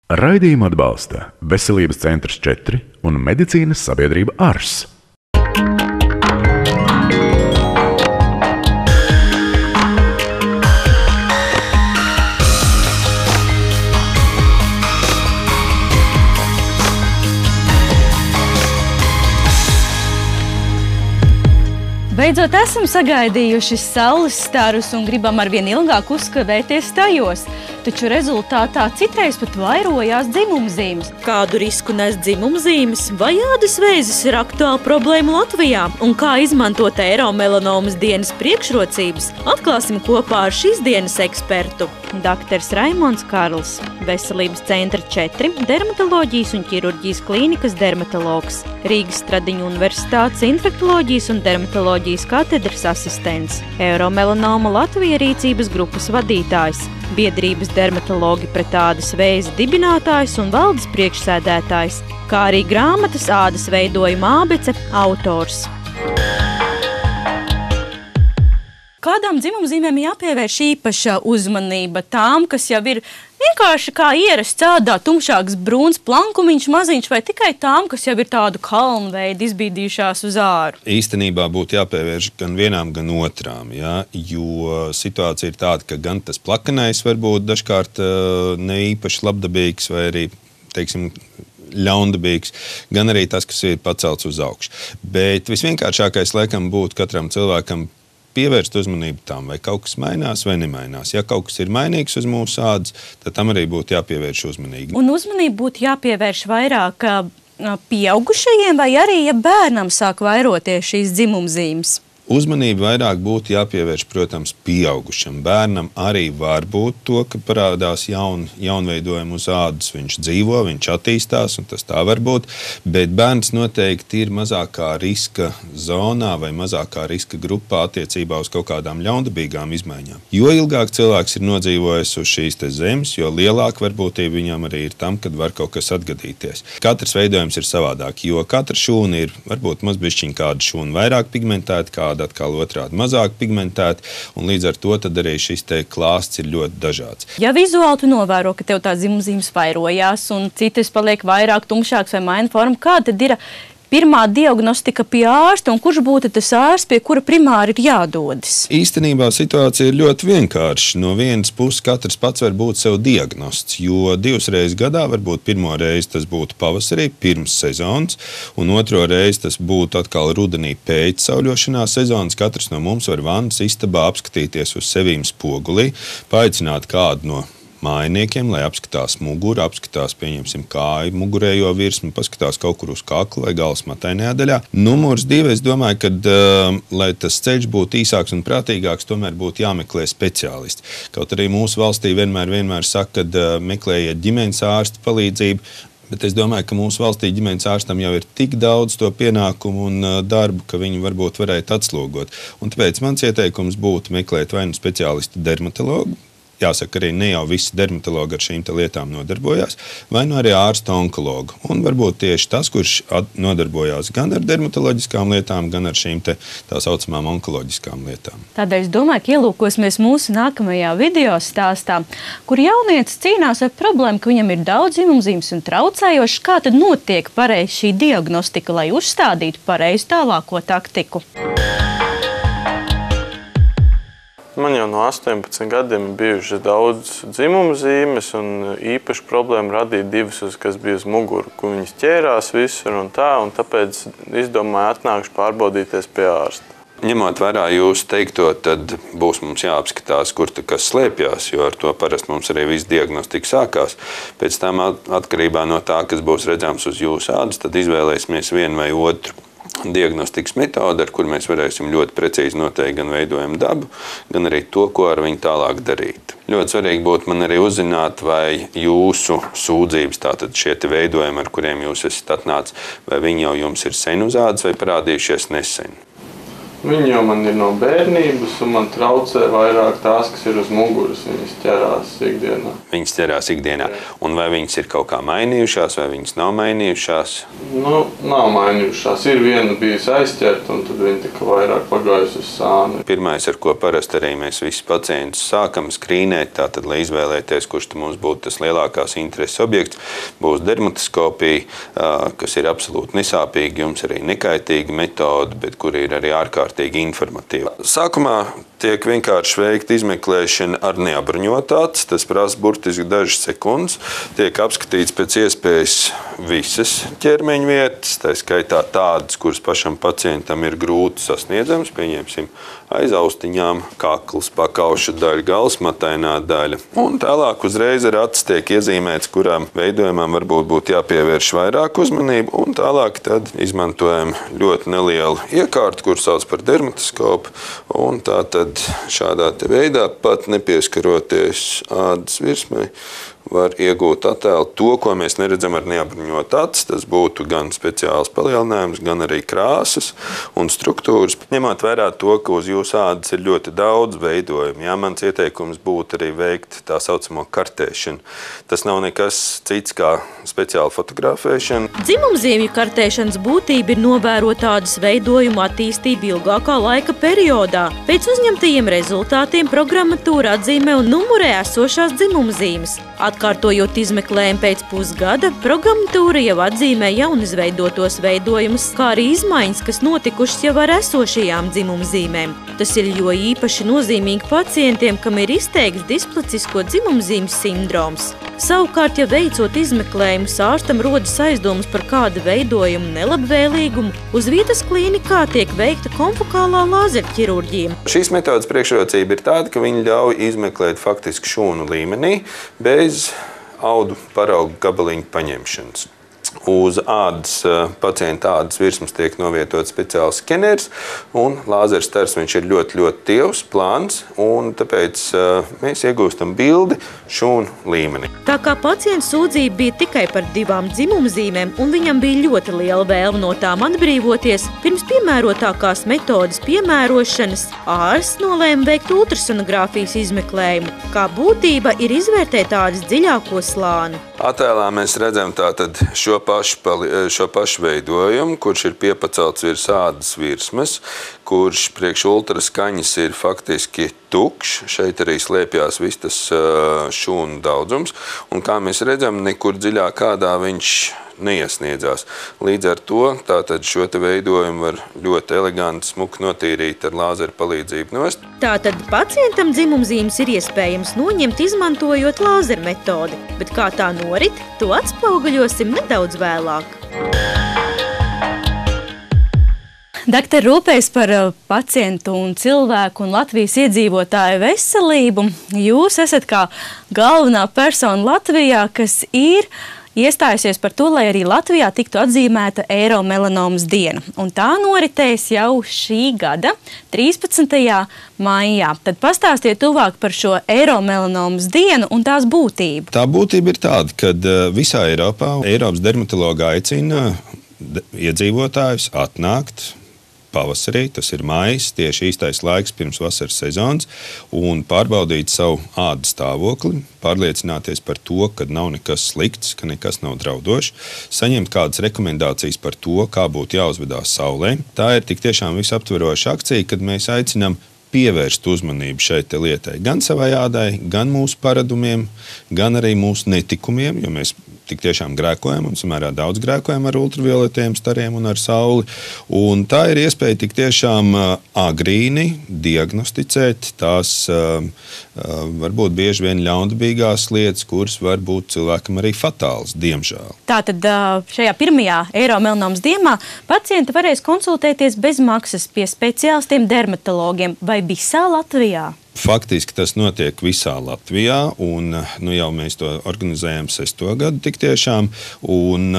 Raidījumu atbalsta Veselības centrs 4 un medicīnas sabiedrība ARS. Beidzot esam sagaidījuši saules starus un gribam arvien ilgāk uzskavēties tajos, taču rezultātā citreiz pat vairojās dzimumzīmes. Kādu risku nes dzimumzīmes? Vai ādas vēzis ir aktuāla problēma Latvijā? Un kā izmantot eiromelanomas dienas priekšrocības? Atklāsim kopā ar šīs dienas ekspertu. Dr. Raimonds Karls, Veselības centra 4, dermatoloģijas un ķirurģijas klīnikas dermatologs, Rīgas Stradiņu universitātes infektoloģijas un dermatoloģijas katedras asistents, Eiromelanoma Latvija rīcības grupas vadītājs, biedrības dermatologi pret ādas vēzi dibinātājs un valdes priekšsēdētājs, kā arī grāmatas ādas veidojuma ābece autors. Kādām dzimumzīmēm jāpievērš īpaša uzmanība? Tām, kas jau ir vienkārši kā ierasts ādā, tumšāks brūns plankumiņš maziņš, vai tikai tām, kas jau ir tādu kalnu veidu izbīdījušās uz āru? Īstenībā būtu jāpievērš gan vienām, gan otrām, ja? Jo situācija ir tāda, ka gan tas plakanais var būt dažkārt ne īpaši labdabīgs vai arī, teiksim, ļaundabīgs, gan arī tas, kas ir pacelts uz augšu. Bet visvienkāršākais laikam būtu katram cilvēkam pievērst uzmanību tam, vai kaut kas mainās vai nemainās. Ja kaut kas ir mainīgs uz mūsu ādas, tad tam arī būtu jāpievērš uzmanīgi. Un uzmanību būtu jāpievērš vairāk pieaugušajiem, vai arī, ja bērnam sāk vairoties šīs dzimumzīmes? Uzmanība vairāk būtu jāpievērš, protams, pieaugušam. Bērnam arī var būt to, ka parādās jaunveidojumi uz ādas. Viņš dzīvo, viņš attīstās, un tas tā var būt. Bet bērns noteikti ir mazākā riska zonā vai mazākā riska grupā attiecībā uz kaut kādām ļaundabīgām izmaiņām. Jo ilgāk cilvēks ir nodzīvojis uz šīs te zemes, jo lielāka varbūtība viņam arī ir tam, kad var kaut kas atgadīties. Katrs veidojums ir savādāk, jo katra šūna ir varbūt mazbišķiņ kāda šūna vairāk pigmentēta, kāda atkal otrādi mazāk pigmentēti, un līdz ar to tad arī šis te klāsts ir ļoti dažāds. Ja vizuāli tu novēro, ka tev tā dzimumzīmes vairojās un citas paliek vairāk tumšāks vai maina formu, kāda tad ir pirmā diagnostika pie ārsta un kurš būtu tas ārsts, pie kura primāri ir jādodas? Īstenībā situācija ir ļoti vienkārša. No vienas puses katrs pats var būt sev diagnosts, jo 2 reizes gadā, varbūt pirmo reizi tas būtu pavasarī, pirms sezonas, un otro reizi tas būtu atkal rudenī pēc sauļošanās sezonas. Katrs no mums var vannas istabā apskatīties uz sevīm spogulī, paaicināt kādu no mājiniekiem, lai apskatās muguru, apskatās, pieņemsim, kāju mugurējo virsmu, paskatās kaut kur uz kakla vai galvas matainajā daļā. Numurs 2, es domāju, ka, lai tas ceļš būtu īsāks un prātīgāks, tomēr būtu jāmeklē speciālisti. Kaut arī mūsu valstī vienmēr saka, ka meklējiet ģimenes ārsta palīdzību, bet es domāju, ka mūsu valstī ģimenes ārstam jau ir tik daudz to pienākumu un darbu, ka viņi varbūt varētu atslogot. Un tāpēc mans ieteikums būtu meklēt vai nu speciālistu dermatologu. Jāsaka, arī ne jau visi dermatologi ar šīm lietām nodarbojās, vai nu arī ārsta onkologu. Un varbūt tieši tas, kurš nodarbojās gan ar dermatoloģiskām lietām, gan ar šīm tā saucamām onkoloģiskām lietām. Tādēļ es domāju, ka ielūkosimies mūsu nākamajā video stāstā, kur jaunietis cīnās ar problēmu, ka viņam ir daudz dzimumzīmes un traucējošas. Kā tad notiek pareizi šī diagnostika, lai uzstādītu pareizi tālāko taktiku? Man jau no 18 gadiem bijušas daudz dzimumzīmes, un īpaši problēma radīja 2, kas bija uz muguru, kur viņas ķērās visur un tāpēc izdomāju atnākšu pārbaudīties pie ārsta. Ņemot vērā jūsu teikto, tad būs mums jāapskatās, kur kas slēpjas, jo ar to parasti mums arī viss diagnostika sākās. Pēc tam atkarībā no tā, kas būs redzams uz jūsu ādas, tad izvēlēsimies vienu vai otru diagnostikas metodi, ar kur mēs varēsim ļoti precīzi noteikt gan veidojumu dabu, gan arī to, ko ar viņu tālāk darīt. Ļoti svarīgi būtu man arī uzzināt, vai jūsu sūdzības, tātad šie veidojumi, ar kuriem jūs esat atnācis, vai viņi jau jums ir sen uz ādas vai parādījušies nesen. Viņi jau man ir no bērnības, un man traucē vairāk tās, kas ir uz muguras. Viņas ķerās ikdienā. Viņas ķerās ikdienā. Un vai viņas ir kaut kā mainījušās, vai viņas nav mainījušās? Nu, nav mainījušās. Ir viena bijusi aizķerta, un tad viņa tika vairāk pagājusi uz sāni. Pirmais, ar ko parasti arī mēs visus pacientus sākam skrīnēt, tātad, lai izvēlēties, kurš mums būtu tas lielākās intereses objekts, būs dermatoskopija, kas ir absolūti nesāpīga, jums arī nekaitīga metode, bet kur ir arī ārkārtīgi informatīva. Sākumā tiek vienkārši veikta izmeklēšana ar neapbruņotu aci. Tas prasa burtiski dažas sekundes. Tiek apskatīts pēc iespējas visas ķermeņa vietas, tā skaitā tādas, kuras pašam pacientam ir grūti sasniedzamas, pieņemsim, aiz austiņām, kakls, pakauša daļa, galsmatainā daļa. Un tālāk uzreiz ar acis tiek iezīmēts, kurām veidojumam varbūt būtu jāpievērš vairāk uzmanību, un tālāk tad izmantojam ļoti nelielu iekārtu, kur sauc par dermatoskopu, un tā tad šādā veidā pat nepieskaroties ādas virsmai var iegūt attēlu to, ko mēs neredzam ar neapbruņotu aci. Tas būtu gan speciāls palielinājums, gan arī krāsas un struktūras. Ņemot vērā to, ka uz jūsu ādas ir ļoti daudz veidojumu, mans ieteikums būtu arī veikt tā saucamo kartēšanu. Tas nav nekas cits kā speciāla fotografēšana. Dzimumzīmju kartēšanas būtība ir novērot ādas veidojumu attīstību ilgākā laika periodā. Pēc uzņemtajiem rezultātiem programmatūra atzīmē un numurē esošās dzimumzīmes. Atkārtojot izmeklējumu pēc pusgada, programmatūra jau atzīmē jaunizveidotos veidojumus, kā arī izmaiņas, kas notikušas jau ar esošajām dzimumzīmēm. Tas ir jo īpaši nozīmīgi pacientiem, kam ir izteikts displacisko dzimumzīmju sindroms. Savukārt, ja veicot izmeklējumus, ārstam rodas aizdomas par kādu veidojumu nelabvēlīgumu, uz vietas klīnikā tiek veikta konfokālā lāzerķirurģija. Šīs metodas priekšrocība ir tāda, ka viņi ļauj izmeklēt faktiski šūnu līmenī bez audu paraugu gabaliņu paņemšanas. Uz ādas, pacienta ādas virsmas tiek novietots speciāls skeners, un lāzerstars viņš ir ļoti, ļoti tievs, plāns, un tāpēc mēs iegūstam bildi šūnu līmenī. Tā kā pacienta sūdzība bija tikai par 2 dzimumzīmēm, un viņam bija ļoti liela vēlme no tām atbrīvoties, pirms piemērotākās metodas piemērošanas ārsts nolēma veikt ultrasonogrāfijas izmeklējumu, kā būtība ir izvērtēt ādas dziļāko slāni. Attēlā mēs redzam tātad šo pašu veidojumu, kurš ir piepacelts virs ādas virsmas, kurš priekš ultraskaņas ir faktiski tukšs. Šeit arī slēpjās viss tas šūnu daudzums, un kā mēs redzam, nekur dziļāk ādā viņš neiesniedzās. Līdz ar to tātad šo te veidojumu var ļoti eleganti, smuki notīrīt ar lāzeru palīdzību nost. Tātad pacientam dzimumzīmes ir iespējams noņemt, izmantojot lāzeru metodi, bet kā tā norit, to atspoguļosim nedaudz vēlāk. Dakter rūpējas par pacientu un cilvēku un Latvijas iedzīvotāju veselību. Jūs esat kā galvenā persona Latvijā, kas ir iestājusies par to, lai arī Latvijā tiktu atzīmēta eiromelanomas diena. Un tā noritēs jau šī gada 13. maijā. Tad pastāstiet tuvāk par šo eiromelanomas dienu un tās būtību. Tā būtība ir tāda, ka visā Eiropā Eiropas dermatologa aicina iedzīvotājus atnākt pavasarī, tas ir maijs, tieši īstais laiks pirms vasaras sezonas, un pārbaudīt savu ādas stāvokli, pārliecināties par to, ka nav nekas slikts, ka nekas nav draudošs, saņemt kādas rekomendācijas par to, kā būtu jāuzvedās saulē. Tā ir tik tiešām visaptveroša akcija, kad mēs aicinām pievērst uzmanību šai lietai, gan savai ādai, gan mūsu paradumiem, gan arī mūsu netikumiem, jo mēs tik tiešām grēkojam un samērā daudz grēkojam ar ultravioletiem stariem un ar sauli. Un tā ir iespēja tik tiešām agrīni diagnosticēt tās varbūt bieži vien ļaundabīgās lietas, kuras var būt cilvēkam arī fatāls, diemžēl. Tātad šajā 1. eiromelanomas dienā pacienti varēs konsultēties bez maksas pie speciālistiem dermatologiem vai visā Latvijā? Faktiski tas notiek visā Latvijā, un jau mēs to organizējam 6. gadu tik tiešām, un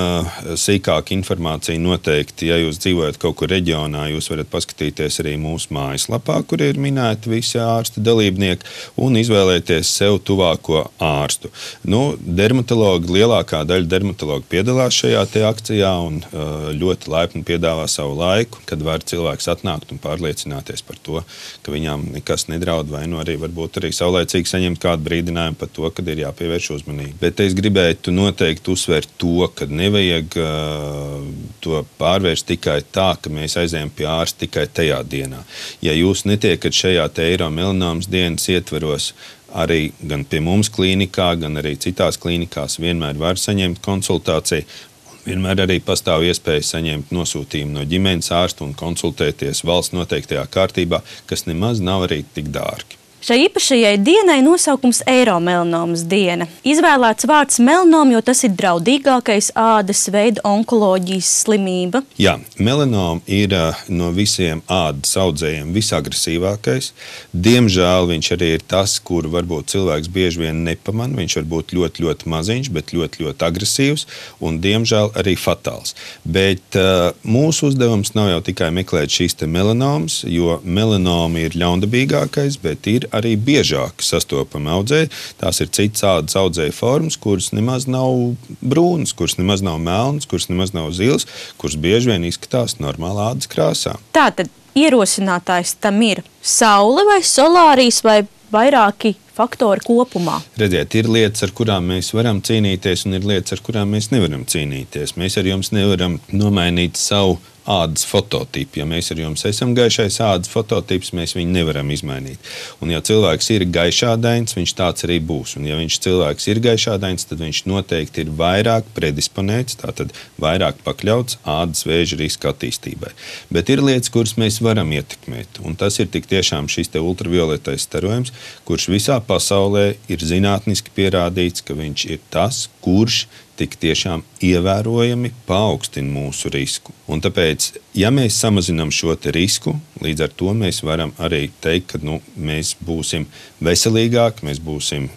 sīkāka informācija noteikti, ja jūs dzīvojat kaut kur reģionā, jūs varat paskatīties arī mūsu mājaslapā, kur ir minēti visi ārsti dalībnieki, un izvēlēties sev tuvāko ārstu. Dermatologi, lielākā daļa dermatologi piedalās šajā te akcijā un ļoti laipni piedāvā savu laiku, kad var cilvēks atnākt un pārliecināties par to, ka viņām nekas nedraud vai arī varbūt arī saulēcīgi saņemt kādu brīdinājumu par to, kad ir jāpievērš uzmanība. Bet es gribētu noteikti uzsvērt to, ka nevajag to pārvērst tikai tā, ka mēs aizējam pie ārsta tikai tajā dienā. Ja jūs netiekat šajā te eiromelanomas dienas ietveros, arī gan pie mums klīnikā, gan arī citās klīnikās vienmēr var saņemt konsultāciju. Vienmēr arī pastāv iespēja saņemt nosūtījumu no ģimenes ārsta un konsultēties valsts noteiktajā kārtībā, kas nemaz nav arī tik dārgi. Šai īpašajai dienai nosaukums Eiromelanomas diena. Izvēlēts vārds melanoma, jo tas ir draudīgākais ādas veida onkoloģijas slimība. Jā, melanoma ir no visiem ādas audzējiem visagresīvākais. Diemžēl viņš arī ir tas, kur varbūt cilvēks bieži vien nepamana. Viņš var būt ļoti, ļoti maziņš, bet ļoti, ļoti agresīvs un, diemžēl, arī fatāls. Bet mūsu uzdevums nav jau tikai meklēt šīs te melanomas, jo melanoma ir ļaundabīgākais, bet ir arī biežāk sastopami audzēji. Tās ir citas ādas audzēju formas, kuras nemaz nav brūnas, kuras nemaz nav melnas, kuras nemaz nav zilas, kuras bieži vien izskatās normālā ādas krāsā. Tātad ierosinātājs tam ir saule vai solārijas vai vairāki faktori kopumā? Redziet, ir lietas, ar kurām mēs varam cīnīties, un ir lietas, ar kurām mēs nevaram cīnīties. Mēs ar jums nevaram nomainīt savu ādas fototipu. Ja mēs ar jums esam gaišais ādas fototips, mēs viņu nevaram izmainīt. Un ja cilvēks ir gaišādains, viņš tāds arī būs. Un ja cilvēks ir gaišādains, tad viņš noteikti ir vairāk predisponēts, tātad vairāk pakļauts ādas vēža riska attīstībai. Bet ir lietas, kuras mēs varam ietekmēt. Un tas ir tik tiešām šis te ultravioletais starojums, kurš visā pasaulē ir zinātniski pierādīts, ka viņš ir tas, kurš tik tiešām ievērojami paaugstina mūsu risku. Un tāpēc, ja mēs samazinām šo te risku, līdz ar to mēs varam arī teikt, ka mēs būsim veselīgāki, mēs būsim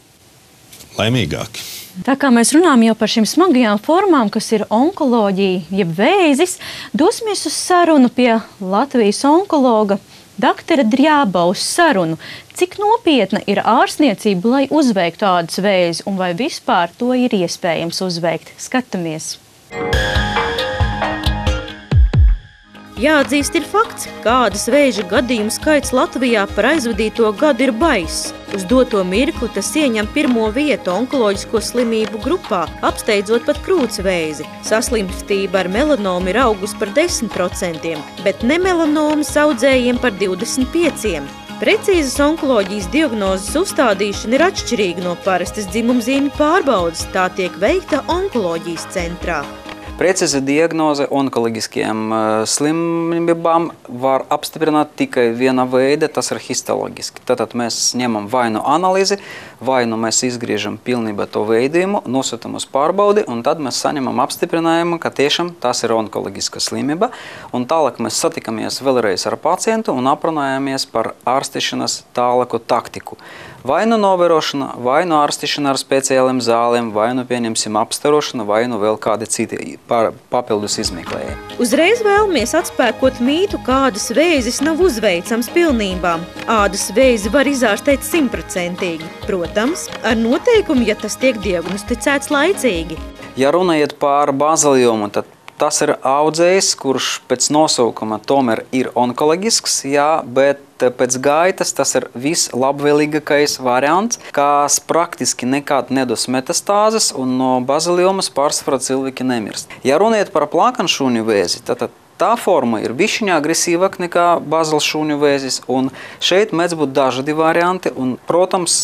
laimīgāki. Tā kā mēs runājam jau par šīm smagajām formām, kas ir onkoloģija, jeb vēzis, dosimies uz sarunu pie Latvijas onkologa Dr. Drjāba uz sarunu. Cik nopietna ir ārstniecība, lai uzveiktu ādas vēzi, un vai vispār to ir iespējams uzveikt? Skatāmies! Jāatzīst ir fakts, ka ādas vēža gadījumu skaits Latvijā par aizvadīto gadu ir baiss. Uz doto mirkli tas ieņem pirmo vietu onkoloģisko slimību grupā, apsteidzot pat krūtsvēzi. Saslimstība ar melanomu ir augusi par 10%, bet nemelanomas audzējiem par 25%. Precīzas onkoloģijas diagnozes uzstādīšana ir atšķirīga no parastas dzimumzīmju pārbaudes. Tā tiek veikta onkoloģijas centrā. Precīza diagnoze onkoloģiskiem slimībām var apstiprināt tikai viena veida, tas ir histoloģiski. Tātad mēs ņemam vai nu analīzi, vai nu mēs izgriežam pilnībā to veidījumu, nosūtam uz pārbaudi, un tad mēs saņemam apstiprinājumu, ka tiešām tas ir onkoloģiska slimība. Un tālāk mēs satikamies vēlreiz ar pacientu un aprunājamies par ārstēšanas tālāku taktiku. Vai nu novērošana, vai nu ārstēšana ar speciāliem zālēm, vai nu pieņemsim apstarošana, vai nu vēl kādi citi papildus izmeklējumi. Uzreiz vēlamies atspēkot mītu, ka ādas vēzis nav uzveicams pilnībā. Ādas vēzi var izārstēt 100%. Protams, ar noteikumu, ja tas tiek diagnosticēts laicīgi. Ja runājot par baziliomu, tad tas ir audzējs, kurš pēc nosaukuma tomēr ir onkoloģisks, jā, bet pēc gaitas tas ir vislabvēlīgākais variants, kas praktiski nekad nedos metastāzes un no baziliomas pārsvarā cilvēki nemirst. Ja runājot par plākanšūņu vēzi, tad tā forma ir bišķiņā agresīvāk nekā bazilšūņu vēzis, un šeit mēdz būt dažādi varianti, un, protams,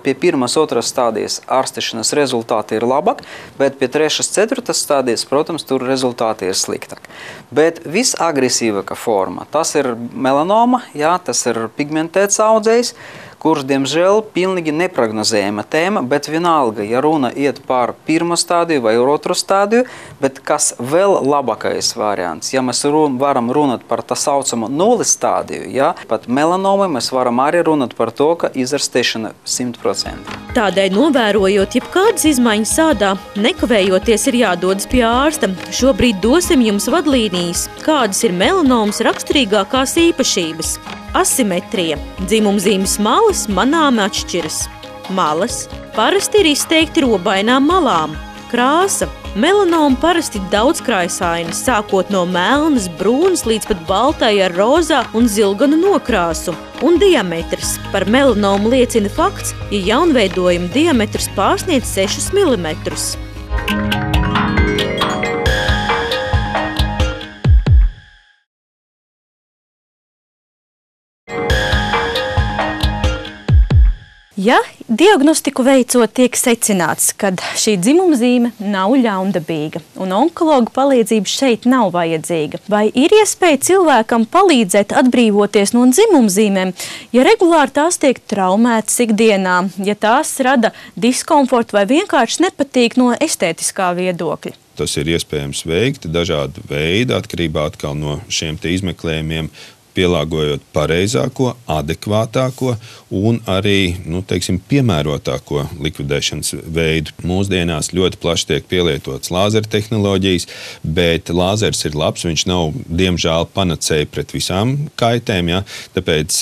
pie 1. 2. stādijas ārstēšanas rezultāti ir labāk, bet pie 3. 4. stādijas, protams, tur rezultāti ir sliktāk. Bet visagresīvākā forma, tas ir melanoma, jā, tas ir pigmentēts audzējs, kurš, diemžēl, pilnīgi neprognozējama tēma, bet vienalga, ja runa iet par pirmo stādiju vai otro stādiju, bet kas vēl labākais variants, ja mēs varam runāt par tā saucamo nulles stādiju, ja, pat melanomu, mēs varam arī runāt par to, ka izārstēšana 100%. Tādēļ, novērojot jebkādas izmaiņas ādā, nekavējoties ir jādodas pie ārsta. Šobrīd dosim jums vadlīnijas, kādas ir melanomas raksturīgākās īpašības. Asimetrija. Dzimumzīmes malas manāmi atšķiras. Malas parasti ir izteikti robainām malām. Krāsa. Melanoma parasti daudzkrājsaina, sākot no melnas, brūnas līdz pat baltai ar rozā un zilganu nokrāsu. Un diametrs. Par melanomu liecina fakts, ja jaunveidojuma diametrs pārsniedz 6 mm. Ja diagnostiku veicot tiek secināts, ka šī dzimumzīme nav ļaundabīga un onkologa palīdzība šeit nav vajadzīga, vai ir iespēja cilvēkam palīdzēt atbrīvoties no dzimumzīmēm, ja regulāri tās tiek traumētas ikdienā, ja tās rada diskomfortu vai vienkārši nepatīk no estētiskā viedokļa? Tas ir iespējams veikt dažādu veidu atkarībā atkal no šiem te izmeklējumiem, pielāgojot pareizāko, adekvātāko un arī, piemērotāko likvidēšanas veidu. Mūsdienās ļoti plaši tiek pielietotas lāzera tehnoloģijas, bet lāzers ir labs, viņš nav, diemžēl, panacēja pret visām kaitēm, ja? Tāpēc,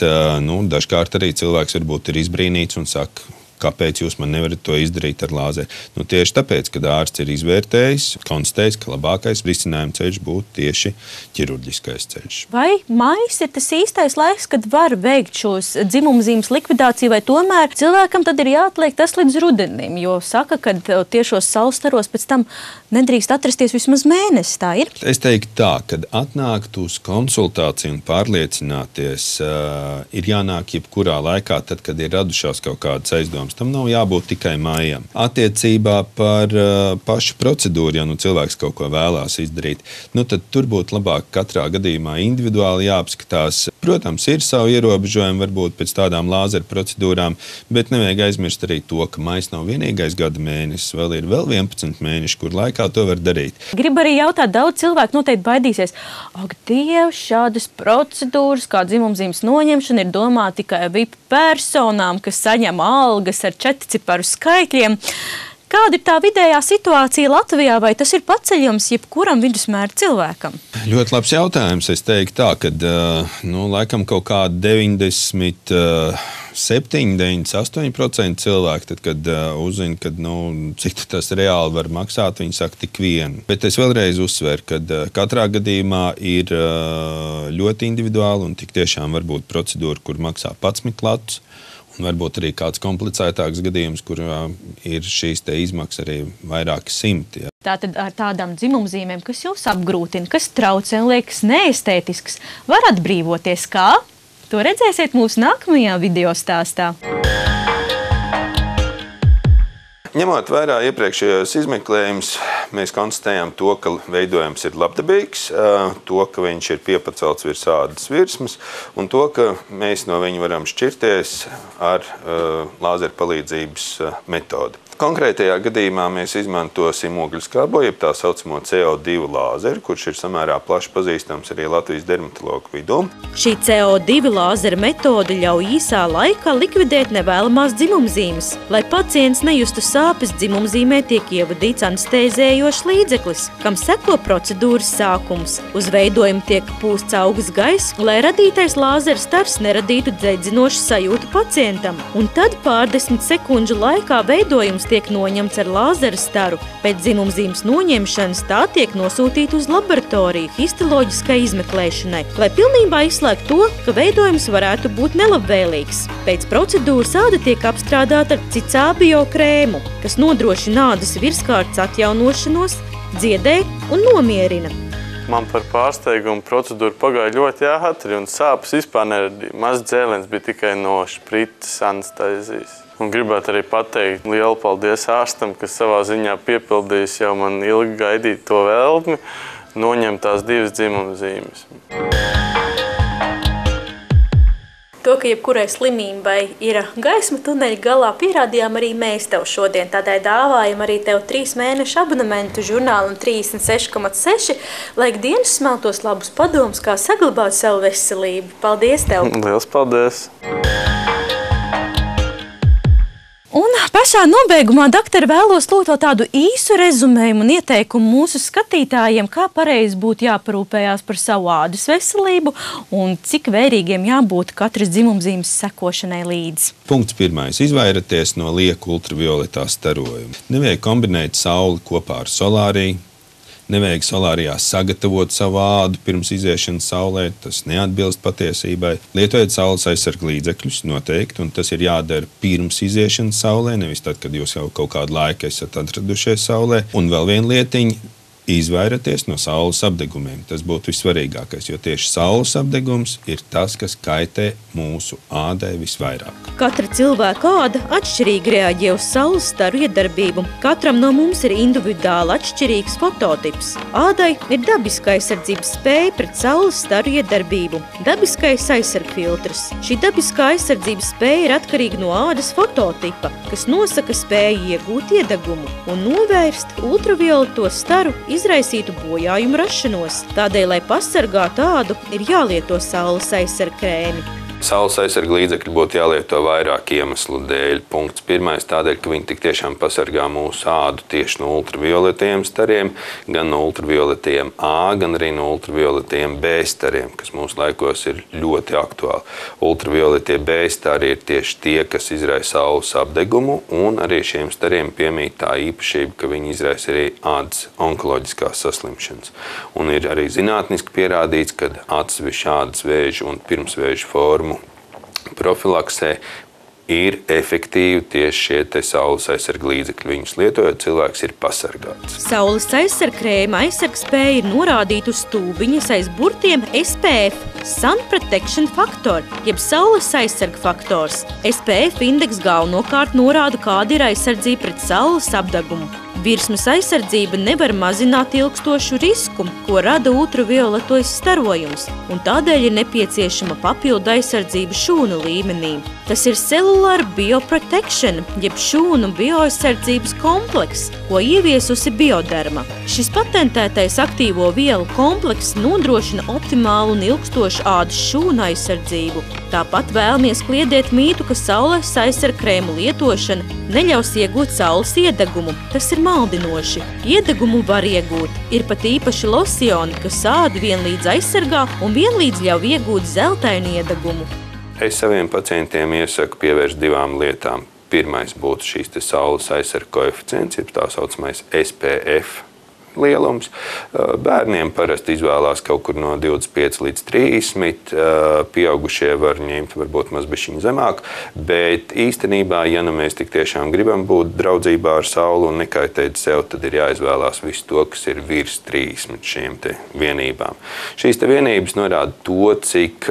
dažkārt arī cilvēks varbūt ir izbrīnīts un saka, kāpēc jūs man nevarat to izdarīt ar lāzeri? Tieši tāpēc, kad ārsts ir izvērtējis, konstatējis, ka labākais risinājuma ceļš būtu tieši ķirurģiskais ceļš. Vai maijs ir tas īstais laiks, kad var veikt šos dzimumzīmes likvidāciju, vai tomēr cilvēkam tad ir jāatliek tas līdz rudenim, jo saka, ka tiešos saulstaros pēc tam nedrīkst atrasties vismaz mēnesi, tā ir? Es teiktu tā, kad atnākt uz konsultāciju un pārliecināties, ir jānāk jebkurā laikā, tad, kad ir radušās kaut kādas aizdomas. Tam nav jābūt tikai maijam. Attiecībā par pašu procedūru, ja cilvēks kaut ko vēlās izdarīt, tad tur būtu labāk katrā gadījumā individuāli jāapskatās. Protams, ir savu ierobežojumu varbūt pēc tādām lāzera procedūrām, bet nevajag aizmirst arī to, ka maijs nav vienīgais gada mēnesis, vēl ir 11 mēneši, kur laikā to var darīt. Gribu arī jautāt, daudz cilvēku noteikti baidīsies. Ak, Dievs, šādas procedūras kā dzimumzīmes noņemšana ir domāta tikai VIP personām, kas saņem algas ar 4-ciparu skaitļiem. Kāda ir tā vidējā situācija Latvijā, vai tas ir paceļams jebkuram vidusmēra cilvēkam? Ļoti labs jautājums. Es teiktu tā, ka laikam kaut kādi 97–98% cilvēki, tad, kad uzzina, kad, cik tas reāli var maksāt, viņi saka tik vienu. Bet es vēlreiz uzsveru, ka katrā gadījumā ir ļoti individuāli un tik tiešām var būt procedūra, kur maksā 11 latus. Un varbūt arī kāds komplicētāks gadījums, kur ir šīs te izmaksas arī vairāki simti. Ja. Tātad ar tādām dzimumzīmēm, kas jūs apgrūtina, kas traucē un liekas neestētisks, var atbrīvoties kā? To redzēsiet mūsu nākamajā video stāstā. Ņemot vērā iepriekšējos izmeklējumus, mēs konstatējam to, ka veidojums ir labdabīgs, to, ka viņš ir piepacelts virs ādas virsmas un to, ka mēs no viņa varam šķirties ar lāzera palīdzības metodi. Konkrētajā gadījumā mēs izmantosim ogļskābo, jeb tā saucamo CO2 lāzeru, kurš ir samērā plaši pazīstams arī Latvijas dermatologu vidū. Šī CO2 lāzera metode ļauj īsā laikā likvidēt nevēlamās dzimumzīmes. Lai pacients nejustu sāpes, dzimumzīmē tiek ievadīts anestēzējošs līdzeklis, kam seko procedūras sākums. Uz veidojumu tiek pūsts augsts gaiss, lai radītais lāzera stars neradītu dedzinošu sajūtu pacientam. Un tad pārdesmit sekundžu laikā veidojums tiek noņemts ar lāzera staru. Pēc dzimumzīmes noņemšanas tā tiek nosūtīta uz laboratoriju histoloģiskai izmeklēšanai, lai pilnībā izslēgtu to, ka veidojums varētu būt nelabvēlīgs. Pēc procedūras āda tiek apstrādāta ar cicābio krēmu, kas nodrošina ādas virskārtas atjaunošanos, dziedē un nomierina. Man par pārsteigumu procedūra pagāja ļoti ātri un sāpes vispār neradīja. Maz dzēliens bija tikai no šprites anestēzijas. Un gribētu arī pateikt lielu paldies ārstam, kas savā ziņā piepildījis jau man ilgi gaidīt to vēlmi, noņemt tās 2 dzimumzīmes. To, ka jebkurai slimībai ir gaisma tuneļa galā, pierādījām arī mēs tev šodien. Tādēļ dāvājam arī tev 3 mēnešu abonementu žurnālam 36,6, lai ikdienas smeltos labus padomus, kā saglabāt savu veselību. Paldies tev! Liels paldies! Un pašā nobeigumā, doktori, vēlos lūgt tādu īsu rezumējumu un ieteikumu mūsu skatītājiem, kā pareizi būtu jāparūpējās par savu ādas veselību un cik vērīgiem jābūt katras dzimumzīmes sekošanai līdzi. Punkts 1. Izvairieties no lieka ultravioletā starojuma. Nevajag kombinēt sauli kopā ar solāriju. Nevajag solārijā sagatavot savu ādu pirms iziešanas saulē, tas neatbilst patiesībai. Lietojiet saules aizsargu līdzekļus noteikti, un tas ir jādara pirms iziešanas saulē, nevis tad, kad jūs jau kaut kādu laiku esat atradušies saulē. Un vēl viena lietiņa. Izvairieties no saules apdegumiem. Tas būtu vissvarīgākais, jo tieši saules apdegums ir tas, kas kaitē mūsu ādai visvairāk. Katra cilvēka āda atšķirīgi reaģē uz saules staru iedarbību. Katram no mums ir individuāli atšķirīgs fototips. Ādai ir dabiska aizsardzības spēja pret saules staru iedarbību. Dabiskais aizsargfiltrs. Šī dabiskā aizsardzības spēja ir atkarīga no ādas fototipa, kas nosaka spēju iegūt iedegumu un novērst ultravioleto staru izraisītu bojājumu rašanos. Tādēļ, lai pasargātu ādu, ir jālieto saules aizsargkrēmi. Saules aizsarga līdzekļi būtu jālieto vairāk iemeslu dēļ. Punkts 1. Tādēļ, ka viņi tik tiešām pasargā mūsu ādu tieši no ultravioletiem stariem, gan no ultravioletiem A, gan arī no ultravioletiem B stariem, kas mūsu laikos ir ļoti aktuāli. Ultravioletie B stari ir tieši tie, kas izraisa saules apdegumu, un arī šiem stariem piemīt tā īpašība, ka viņi izraisa arī ādas onkoloģiskās saslimšanas. Un ir arī zinātniski pierādīts, ka atsevišķi ādas vēža un pirmsvēža formu profilaksē ir efektīvi tieši šie saules aizsarga līdzekļi. Viņus lietojot, cilvēks ir pasargāts. Saules aizsargkrēma aizsargspēja ir norādīta uz stūbiņas aiz burtiem SPF – Sun Protection Factor, jeb saules aizsarga faktors. SPF indeks galvenokārt norāda, kāda ir aizsardzība pret saules apdegumu. Virsmas aizsardzība nevar mazināt ilgstošu risku, ko rada ultravioletais starojums, un tādēļ ir nepieciešama papildu aizsardzība šūnu līmenī. Tas ir Cellular Bioprotection, jeb šūnu bioaizsardzības komplekss, ko ieviesusi Bioderma. Šis patentētais aktīvo vielu komplekss nodrošina optimālu un ilgstošu ādas šūnu aizsardzību. Tāpat vēlamies kliedēt mītu, ka saules aizsargkrēmu lietošana neļaus iegūt saules iedegumu. Tas ir maldinoši. Iedegumu var iegūt. Ir pat īpaši losioni, kas ādu vienlīdz aizsargā un vienlīdz ļauj iegūt zeltainu iedegumu. Es saviem pacientiem iesaku pievērst 2 lietām. Pirmais būtu šīs saules aizsarga koeficients, jeb tā saucamais SPF lielums. Bērniem parasti izvēlās kaut kur no 25 līdz 30, pieaugušie var ņemt varbūt mazbišķiņu zemāk, bet īstenībā, ja nu mēs tik tiešām gribam būt draudzībā ar sauli un nekaitēt sev, tad ir jāizvēlās visu to, kas ir virs 30 šiem te vienībām. Šīs te vienības norāda to, cik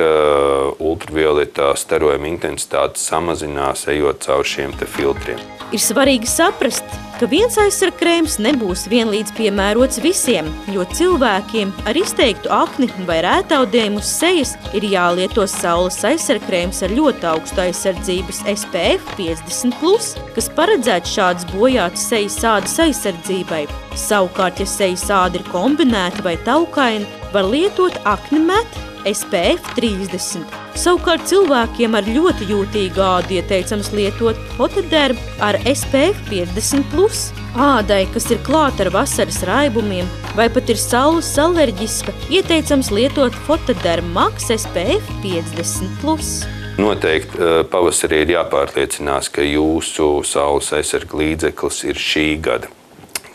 ultravioletā starojuma intensitāte samazinās, ejot caur šiem te filtriem. Ir svarīgi saprast, ka viens aizsargkrēms nebūs vienlīdz piemērots visiem, jo cilvēkiem ar izteiktu akni vai rētaudējumu uz sejas ir jālieto saules aizsargkrēms ar ļoti augstu aizsardzības SPF 50+, kas paredzēts šādas bojātas sejas ādas aizsardzībai. Savukārt, ja sejas āda ir kombinēta vai taukaina, var lietot akni met SPF 30. Savukārt cilvēkiem ar ļoti jūtīgu ādu ieteicams lietot Photoderm ar SPF 50+. Ādai, kas ir klāta ar vasaras raibumiem vai pat ir saules alerģiska, ieteicams lietot Photoderm Max SPF 50+. Noteikti pavasarī ir jāpārliecinās, ka jūsu saules aizsarga līdzeklis ir šī gada.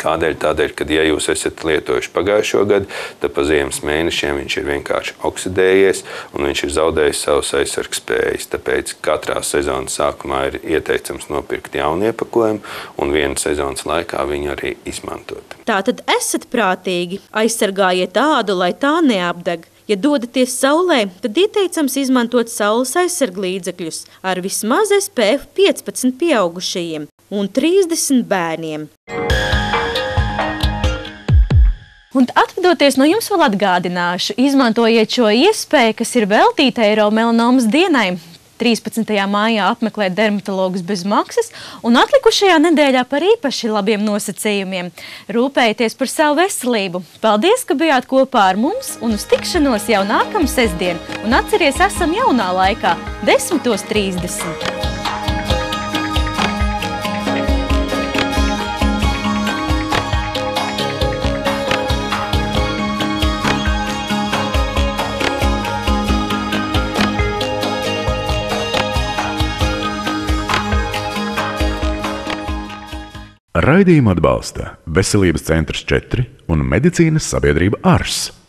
Kādēļ? Tādēļ, ka ja jūs esat lietojuši pagājušo gadu, tad pa ziemas mēnešiem viņš ir vienkārši oksidējies un viņš ir zaudējis savas aizsarga spējas. Tāpēc katrā sezonas sākumā ir ieteicams nopirkt jaunu iepakojumu un vienas sezonas laikā viņu arī izmantot. Tātad esat prātīgi, aizsargājiet ādu, lai tā neapdeg. Ja dodaties saulē, tad ieteicams izmantot saules aizsarga līdzekļus ar vismaz SPF 15 pieaugušajiem un 30 bērniem. Un atvadoties no jums vēl atgādināšu, izmantojiet šo iespēju, kas ir veltīta Eiromelanomas dienai. 13. maijā apmeklēt dermatologus bez maksas un atlikušajā nedēļā par īpaši labiem nosacījumiem. Rūpējieties par savu veselību. Paldies, ka bijāt kopā ar mums un uz tikšanos jau nākamā sestdien. Un atceries, esam jaunā laikā 10:30. Raidījumu atbalsta Veselības centrs 4 un medicīnas sabiedrība ARS.